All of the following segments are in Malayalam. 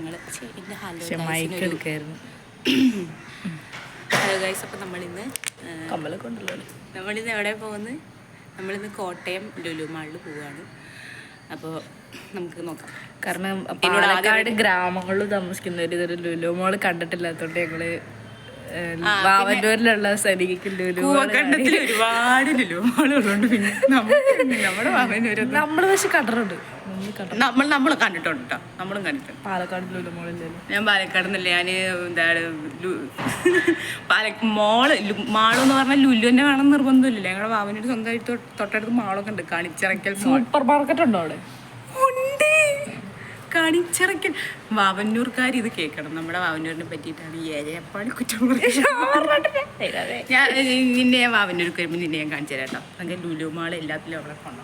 ഞങ്ങൾ ഹലോ ഗൈസ്. അപ്പോൾ നമ്മളിന്ന് എവിടെ പോകുന്നത്? നമ്മളിന്ന് കോട്ടയം ലുലു മാളിൽ പോവുകയാണ്. അപ്പോൾ നമുക്ക് നോക്കാം. കാരണം പാലക്കാട് ഗ്രാമങ്ങളിൽ താമസിക്കുന്നവർ ഇതൊരു ലുലു മാൾ കണ്ടിട്ടില്ലാത്തതുകൊണ്ട് ഞങ്ങള് വാവന്നൂരിലുള്ള സരിക്കും കണ്ടത്തിൽ ഒരുപാട് ലുലു മാളുകളുണ്ട്. പിന്നെ നമ്മുടെ വാവന്നൂര് നമ്മള് പക്ഷെ കണ്ടിട്ടുണ്ട്. നമ്മൾ കണ്ടിട്ടുണ്ട് കേട്ടോ. നമ്മളും കണ്ടിട്ടുണ്ട്. പാലക്കാട് ലുലു മാളില്ലല്ലോ. ഞാൻ പാലക്കാട് നിന്നല്ല. ഞാൻ എന്താണ് മാളെന്ന് പറഞ്ഞാൽ ലുലു തന്നെ വേണം നിർബന്ധമില്ല. ഞങ്ങളുടെ വാവനൂർ സ്വന്തമായിട്ട് തൊട്ടടുത്ത് മാളൊക്കെ ഉണ്ട്. കാണിച്ചിറക്കൽ സൂപ്പർ മാർക്കറ്റ് ഉണ്ടോ അവിടെ? ഉണ്ട്. കാണിച്ചിറക്കൽ വാവന്നൂർക്കാർ ഇത് കേൾക്കണം. നമ്മുടെ വാവന്നൂരിനെ പറ്റിയിട്ടാണ് ഈ ഏരയപ്പാട് കുറ്റം ഞാൻ നിന്നെ വാവന്നൂർക്ക് വരുമ്പോൾ നിന്നെ ഞാൻ കാണിച്ചു തരാം കേട്ടോ. അങ്ങനെ ലുലു മാൾ എല്ലാത്തിലും അവിടെ കൊണ്ടു.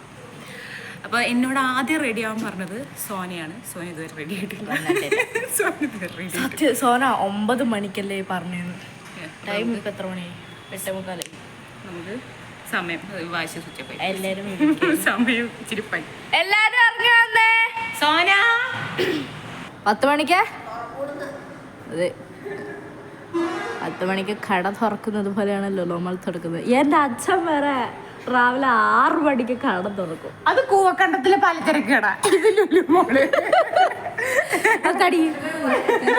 അപ്പോൾ എന്നോട് ആദ്യം റെഡി ആവാൻ പറഞ്ഞത് സോനയാണ്. സോന ഇതുവരെ റെഡി ആയിട്ടില്ല. സോന 9 മണിക്കല്ലേ പറഞ്ഞു. ടൈം ഇപ്പം എത്ര മണിയായി? 8:45. നമുക്ക് സമയം വാശി സൂചിപ്പായി. എല്ലാവരും സമയം ഇച്ചിരി പൈ. എല്ലാവരും ഇറങ്ങി വന്നേ. സോന 10 മണിക്ക് അതെ 10 മണിക്ക് കട തുറക്കുന്നത് പോലെയാണല്ലോ നമ്മൾ തുറക്കുന്നത്. എൻ്റെ അച്ഛൻ വരെ രാവിലെ 6 മണിക്ക് കട തുറക്കും. അത് കൂവക്കണ്ടത്തിലെ പലചരക്ക് കട. കടി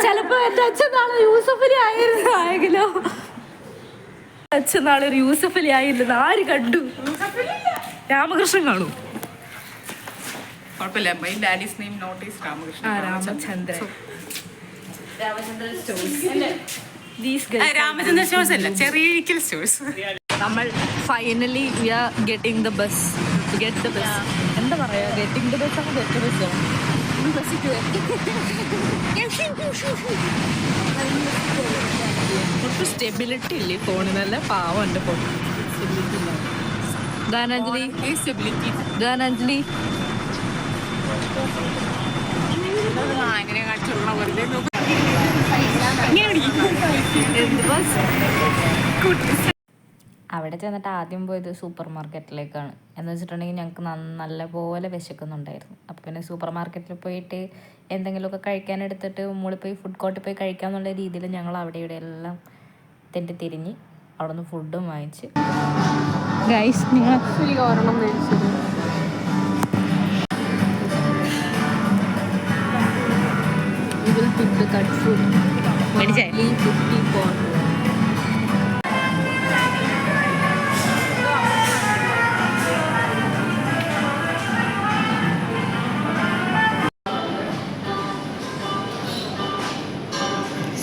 ചിലപ്പോ എൻ്റെ അച്ഛൻ നാളെ യൂസഫലി ആയെങ്കിലോ. അച്ഛൻ നാളെ ഒരു യൂസഫലി ആയില്ലെന്ന് ആര് കണ്ടു? രാമകൃഷ്ണൻ കാണൂ. കുഴപ്പമില്ല. My daddy's name not is Ramakrishnan. Ramachandran stores അല്ല, ചെറിയ സ്റ്റോഴ്സ്. നമ്മൾ finally we are getting the bus. Get the bus എന്താ പറയാ? ഗെറ്റിംഗ് ദ ബസ് ആണ്. ഗെറ്റ് ബസ് ഒട്ടും സ്റ്റെബിലിറ്റി ഇല്ലേ ഫോണിനല്ല. പാവം എൻ്റെ ഫോൺ. ഗാനാഞ്ജലി ഗാനാഞ്ജലി അവിടെ ചെന്നിട്ട് ആദ്യം പോയത് സൂപ്പർ മാർക്കറ്റിലേക്കാണ്. എന്ന് വെച്ചിട്ടുണ്ടെങ്കിൽ ഞങ്ങൾക്ക് നല്ല പോലെ വിശക്കുന്നുണ്ടായിരുന്നു. അപ്പോൾ പിന്നെ സൂപ്പർ മാർക്കറ്റിൽ പോയിട്ട് എന്തെങ്കിലുമൊക്കെ കഴിക്കാൻ എടുത്തിട്ട് മുകളിൽ പോയി ഫുഡ് കോർട്ടിൽ പോയി കഴിക്കാമെന്നുള്ള രീതിയിൽ ഞങ്ങൾ അവിടെ ഇവിടെ എല്ലാം തിരിഞ്ഞ് അവിടെ നിന്ന് ഫുഡും വാങ്ങിച്ച്. ഗൈസ് നിങ്ങൾ ഒരെണ്ണം മേടിച്ചത് ഫുഡ് കട്ട് ഫുഡ് മേടിച്ചേ.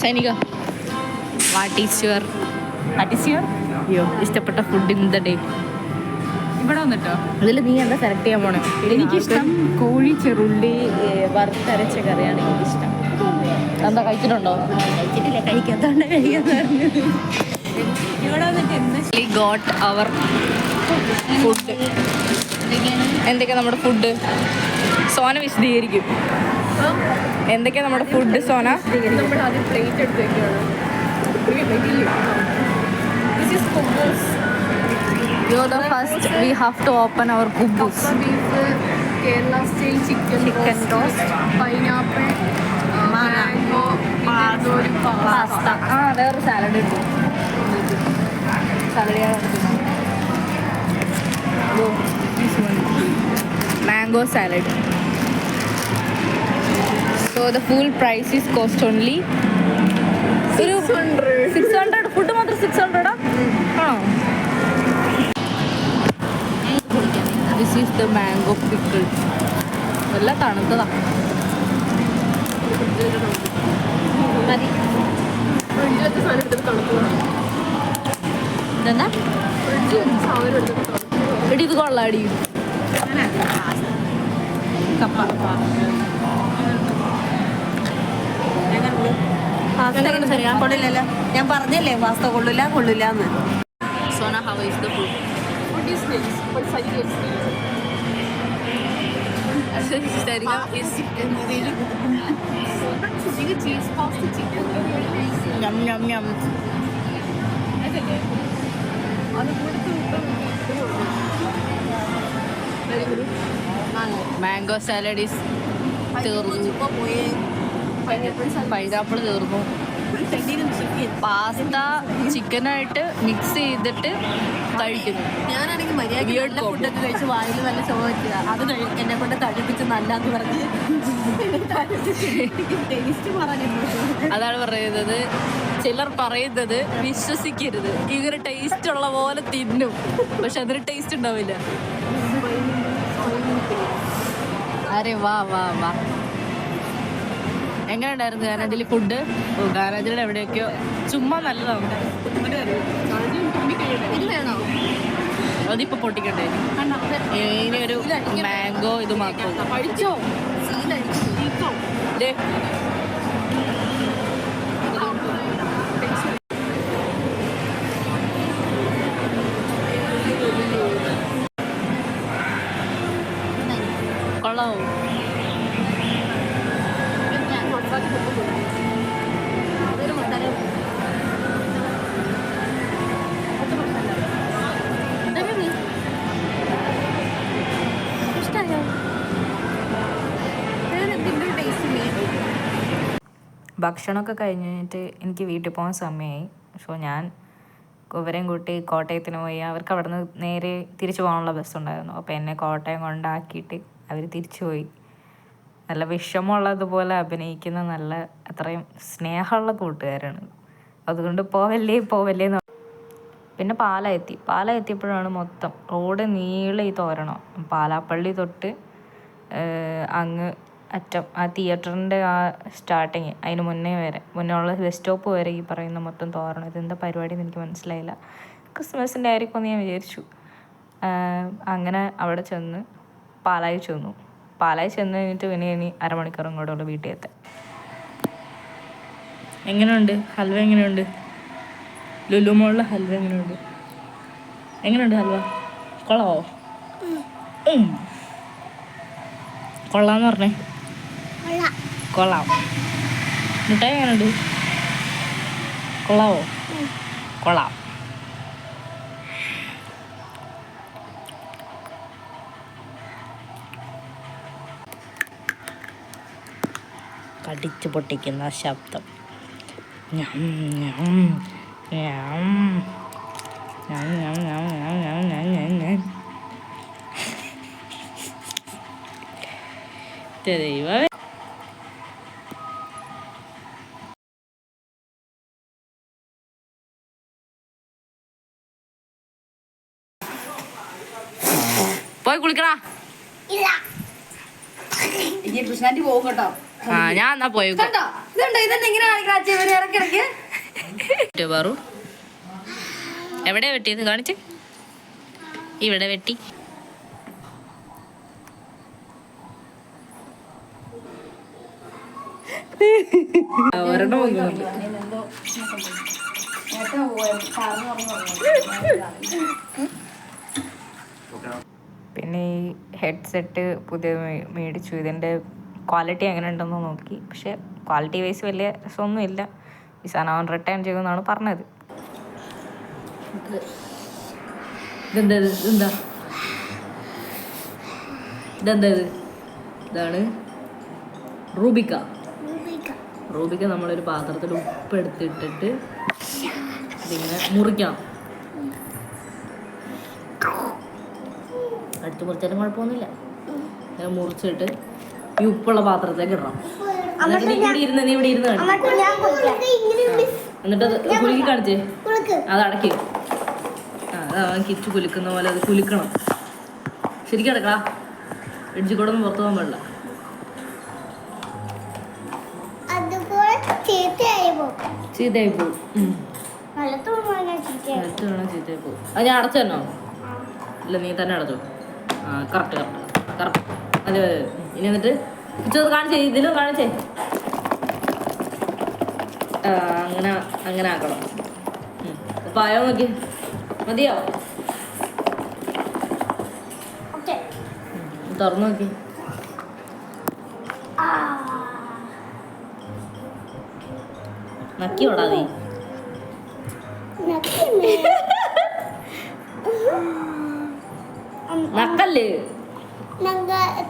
സൈനിക വാട്ട് ഈസ് യുവർ ഇഷ്ടപ്പെട്ട ഫുഡ് ഇൻ ദ ഡേ? ഇവിടെ വന്നിട്ടോ ഇതിൽ നീ എന്താ സെലക്ട് ചെയ്യാൻ പോണേ? എനിക്കിഷ്ടം കോഴി ചെറുള്ളി വറുത്തരച്ച കറിയാണ് എനിക്കിഷ്ടം. എന്താ കഴിച്ചിട്ടുണ്ടോ? കഴിച്ചിട്ടില്ല. കഴിക്കാത്തോണ്ട് കഴിക്കാന്ന് ഇവിടെ വന്നിട്ട് ഗോട്ട് അവർ ഫുഡ്. എന്തൊക്കെയാ നമ്മുടെ ഫുഡ്? സോന വിശദീകരിക്കും. എന്തൊക്കെയാ നമ്മുടെ ഫുഡ് സോന? നമ്മുടെ ആദ്യം പ്ലേറ്റ് എടുത്തേക്കാണ്. You're the first. We have to open our kubbus. Beef, Kerala style chicken roast, pineapple, mango, pasta. വേറൊരു സാലഡ് ഉണ്ട്. Mango salad. So the full price is cost only 600. Food മാത്രം 600 ആണോ? This is the mango pickle. എല്ലാം തണുത്തതാ. ഇതെന്താ എടി ഇത് കൊള്ളാടി. കപ്പ കൊള്ളില്ലല്ലോ. ഞാൻ പറഞ്ഞല്ലേ പാസ്ത കൊള്ളില്ലാന്ന്. Sona, how is the food? What is this? What size is this? Cheese pasta chicken. Yum yum yum. Mango salad is pineapple തീർന്നു. പാസ്ത ചിക്കനായിട്ട് മിക്സ് ചെയ്തിട്ട് കഴിക്കുന്നു. ഞാനാണെങ്കിൽ മര്യാദ ഫുഡൊക്കെ കഴിച്ച് വായിൽ നല്ല ചുവ വെക്കുക. അത് എന്നെ കൊണ്ട് കഴിപ്പിച്ച് നല്ലാന്ന് പറഞ്ഞ് ടേസ്റ്റ് പറഞ്ഞിട്ടുണ്ട്. അതാണ് പറയുന്നത്. ചിലർ പറയുന്നത് വിശ്വസിക്കരുത്. ഇവര് ടേസ്റ്റ് ഉള്ള പോലെ തിന്നും, പക്ഷെ അതിന് ടേസ്റ്റ് ഉണ്ടാവില്ല. അരെ വാ വാ വാ. എങ്ങനെ ഉണ്ടായിരുന്നു ഗാനാജിൽ ഫുഡ്? ഗാനാജിൽ എവിടെയൊക്കെയോ ചുമ്മാ നല്ലതാണ്. അതിപ്പോ പൊട്ടിക്കണ്ടേ? ഇനി ഒരു മാംഗോ ഇത് മാത്രം കഴിച്ചോ? കൊള്ളാവോ? ഭക്ഷണമൊക്കെ കഴിഞ്ഞിട്ട് എനിക്ക് വീട്ടിൽ പോകാൻ സമയമായി. സോ ഞാൻ ഇവരെയും കൂട്ടി കോട്ടയത്തിന് പോയി. അവർക്ക് അവിടെ നിന്ന് നേരെ തിരിച്ചു പോകാനുള്ള ബസ്സുണ്ടായിരുന്നു. അപ്പോൾ എന്നെ കോട്ടയം കൊണ്ടാക്കിയിട്ട് അവർ തിരിച്ചു പോയി. നല്ല വിഷമമുള്ളതുപോലെ അഭിനയിക്കുന്ന നല്ല അത്രയും സ്നേഹമുള്ള കൂട്ടുകാരാണ്. അതുകൊണ്ട് പോവല്ലേ പോവല്ലേ എന്ന്. പിന്നെ പാല എത്തിയപ്പോഴാണ് മൊത്തം റോഡ് നീളെ ഈ തോരണം. പാലാപ്പള്ളി തൊട്ട് അങ്ങ് അറ്റം ആ തിയേറ്ററിൻ്റെ ആ സ്റ്റാർട്ടിങ് അതിന് മുന്നേ ഉള്ള ബസ് സ്റ്റോപ്പ് വരെ ഈ പറയുന്ന മൊത്തം തോരണം. ഇതെന്താ പരിപാടി എന്ന് എനിക്ക് മനസ്സിലായില്ല. ക്രിസ്മസിൻ്റെ ആയിരിക്കുമെന്ന് ഞാൻ വിചാരിച്ചു. അങ്ങനെ അവിടെ ചെന്ന് പാലായി ചെന്നു കഴിഞ്ഞിട്ട് ഇനി അരമണിക്കൂറും കൂടെ ഉള്ള വീട്ടിൽ എത്താൻ. എങ്ങനെയുണ്ട് ഹൽവ? എങ്ങനെയുണ്ട് ലുലുമോളിലെ ഹൽവ? എങ്ങനെയുണ്ട് ഹൽവ? കൊള്ളാവോ? കൊള്ളാന്ന് പറഞ്ഞേ. കൊള്ളാം. മിഠായി എങ്ങനെയുണ്ട്? കൊള്ളാവോ? കൊള്ളാം. കടിച്ചു പൊട്ടിക്കുന്ന ശബ്ദം. ദൈവമേ. പോയി കുളിക്കടാ. കൃഷ്ണാന്റി പോകും കേട്ടോ. ഞാൻ എന്നാ പോയി എവിടെയാ വെട്ടിയത്? കാണിച്ച്. ഇവിടെ വെട്ടി. പിന്നെ ഈ ഹെഡ്സെറ്റ് പുതിയ മേടിച്ചു. ഇതിൻ്റെ ക്വാളിറ്റി എങ്ങനെ ഉണ്ടെന്ന് നോക്കി. പക്ഷെ ക്വാളിറ്റി വൈസ് വലിയ രസമൊന്നുമില്ല. ഈ സാധനം അവൻ റിട്ടേൺ ചെയ്യുമെന്നാണ് പറഞ്ഞത്. ഇതാണ് റൂബിക്ക. നമ്മളൊരു പാത്രത്തിൽ ഉപ്പ് എടുത്തിട്ടിട്ട് ഇതിങ്ങനെ മുറിക്കണം. അടുത്ത് മുറിച്ചാലും കുഴപ്പമൊന്നുമില്ല. ഇങ്ങനെ മുറിച്ചിട്ട് ഈ ഉപ്പുള്ള പാത്രത്തേക്ക് ഇടണം. എന്നിട്ട് നീ ഇവിടെ ഇരുന്ന് എന്നിട്ട് അത് കുലുക്കി കാണിച്ചേ. അത് അടക്കി. അവൻ കിച്ചു കുലുക്കുന്ന പോലെ അത് കുലുക്കണം. ശരിക്കും അടക്കടാ. ഇടിച്ചു കൂടെ ഒന്നും പുറത്തു പോകാൻ പാടില്ല. ചീത്തയായി പോകും. ചീത്തയായി പോകും. അത് ഞാൻ അടച്ചു തന്നോ? ഇല്ല, നീ തന്നെ അടച്ചോ. കറക്റ്റ്. അതെ. ഇനി എന്നിട്ട് കാണിച്ചേ. ഇതിലും കാണിച്ചേ. അങ്ങനെ ആക്കണം. പായോ നോക്കി. മതിയോ? തുറന്നു നോക്കി. നക്കി ഓടാ നീ. നക്കല്ലേ?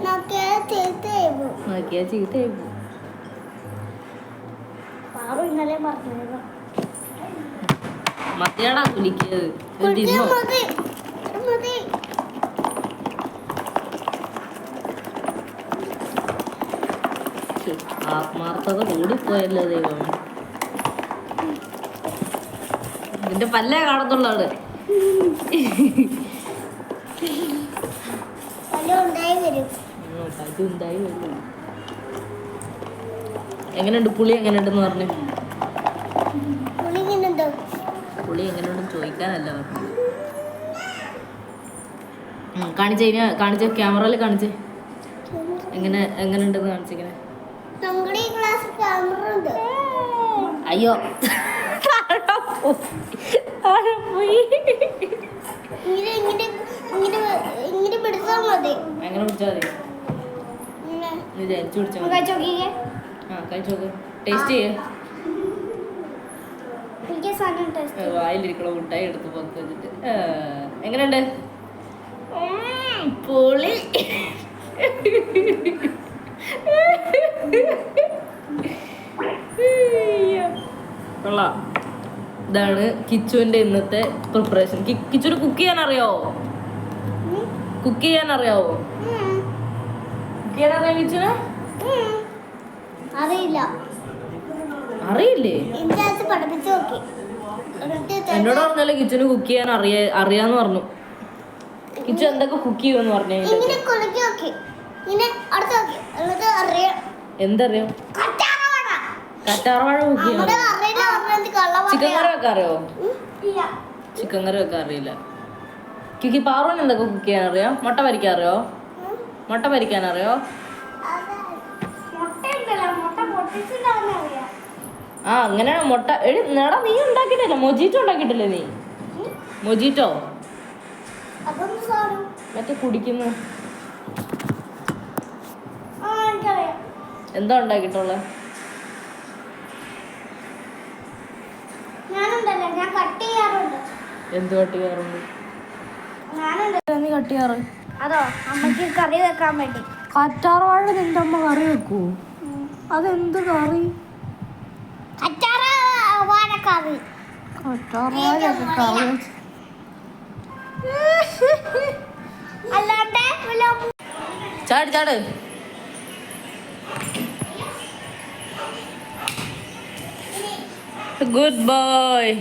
നോക്കിയാ ചീത്തയായി പോകും. മതിയാടാ കുലിക്കത് ആത്മാർത്ഥത കൂടിപ്പോയല്ലോ ദൈവം. ഇതിന്റെ പല്ലേ കാണത്തുള്ളൂ അവിടെ. എങ്ങനെയുണ്ട് പുളി? എങ്ങനെയുണ്ടെന്ന് പറഞ്ഞു. പുളി എങ്ങനെയുണ്ടെന്ന് ചോദിക്കാനല്ല പറഞ്ഞു. കാണിച്ച ക്യാമറയിൽ കാണിച്ചേ എങ്ങനെയുണ്ടെന്ന് കാണിച്ചിങ്ങനെ. അയ്യോ എങ്ങനെ പിടിച്ചാൽ മതി? നീ ജനിച്ചു പിടിച്ചാൽ കഴിച്ചോക്ക്. ടേസ്റ്റ് ചെയ്യേ. വായിലിരിക്കണ മുട്ടായി എടുത്ത് പുറത്ത് വെച്ചിട്ട് എങ്ങനെയുണ്ട്? പൊളി. കൊള്ളാം. ഇതാണ് കിച്ചുവിന്റെ ഇന്നത്തെ പ്രിപ്പറേഷൻ. കിച്ചുവിന് കുക്ക് ചെയ്യാൻ അറിയാവോ? കുക്ക് ചെയ്യാൻ അറിയാവോ? കുക്ക് ചെയ്യാൻ അറിയാം കിച്ചുന്? അറിയില്ലേ? എന്നോട് പറഞ്ഞല്ലേ കിച്ചുന് കുക്ക് ചെയ്യാൻ അറിയാന്ന് പറഞ്ഞു. കിച്ചു എന്തൊക്കെ കുക്ക് ചെയ്യുമെന്ന് പറഞ്ഞു. എന്തറിയാം? കറ്റാർവാഴ കുക്ക് ചെയ്യാൻ. ചിക്കൻ കറി വെക്കാൻ അറിയോ? ചിക്കൻ കറി വെക്കാൻ അറിയില്ല. കിക്കി പാറുവിന് എന്തൊക്കെ കുക്ക് ചെയ്യാൻ അറിയാം? മുട്ട പരിക്കാൻ അറിയോ? മുട്ട പരിക്കാൻ അറിയോ? ആ അങ്ങനെ മുട്ട നേടാ. നീ ഉണ്ടാക്കിയിട്ടില്ല? മൊജീറ്റോ ഉണ്ടാക്കിയിട്ടില്ലേ നീ? മൊജീറ്റോ മറ്റേ കുടിക്കുന്നു. എന്താ ഉണ്ടാക്കിയിട്ടുള്ളത്? എന്ത് കട്ട് ചെയ്യാറുണ്ട്? നീ കട്ട് ചെയ്യാറ്? അതോ അമ്മക്ക് കറി വെക്കാൻ വേണ്ടി. കറ്റാർവാഴ നിന്റെ അമ്മ കറി വെക്കൂ? അതെന്ത് കറി? കറ്റാർവാഴക്കറി. കറ്റാർവാഴയൊക്കെ കറി അല്ലാണ്ട് ചാട് ചാട്. Good boy.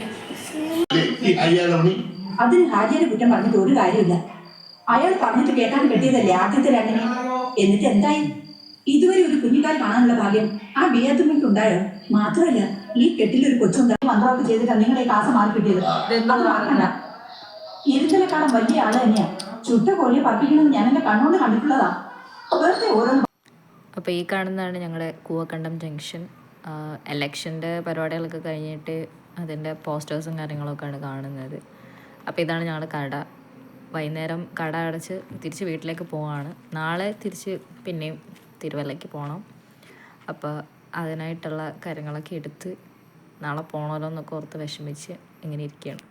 അതിന് ഹാജിയെ കുറ്റം പറഞ്ഞിട്ട് ഒരു കാര്യമില്ല. അയാൾ പറഞ്ഞിട്ട് കേട്ടാൻ കെട്ടിയതല്ലേ ആദ്യത്തെ രണ്ടിനെ. എന്നിട്ട് എന്തായി? ഇതുവരെ ഒരു കുഞ്ഞിക്കാൽ കാണാനുള്ള ഭാഗ്യം ആ ബിയാത്തുമ്മയ്ക്ക് ഉണ്ടായോ? മാത്രമല്ല ഈ കെട്ടിലൊരു കൊച്ചുണ്ടായി മന്ത്രമൊക്കെ ചെയ്തിട്ടാണ് നിങ്ങളെ കാസ മാറി കിട്ടിയത്. അത് മറക്കണ്ട. ഇരുത്തലെക്കാളും വലിയ ആള് തന്നെയാ. ചുട്ട കോഴിയെ പറപ്പിക്കണമെന്ന് ഞാൻ എന്റെ കണ്ണുകൊണ്ട് കണ്ടിട്ടുള്ളതാ. വെറുതെ ഓരോന്ന്. അപ്പോൾ ഈ കാണുന്നതാണ് ഞങ്ങളുടെ കൂവക്കണ്ടം ജംഗ്ഷൻ. എലക്ഷൻ്റെ പരിപാടികളൊക്കെ കഴിഞ്ഞിട്ട് അതിൻ്റെ പോസ്റ്റേഴ്സും കാര്യങ്ങളൊക്കെയാണ് കാണുന്നത്. അപ്പോൾ ഇതാണ് ഞങ്ങളുടെ കട. വൈകുന്നേരം കട അടച്ച് തിരിച്ച് വീട്ടിലേക്ക് പോവാണ്. നാളെ തിരിച്ച് പിന്നെയും തിരുവല്ലയ്ക്ക് പോകണം. അപ്പോൾ അതിനായിട്ടുള്ള കാര്യങ്ങളൊക്കെ എടുത്ത് നാളെ പോകണമല്ലോ എന്നൊക്കെ ഓർത്ത് വിഷമിച്ച് ഇങ്ങനെ ഇരിക്കുകയാണ്.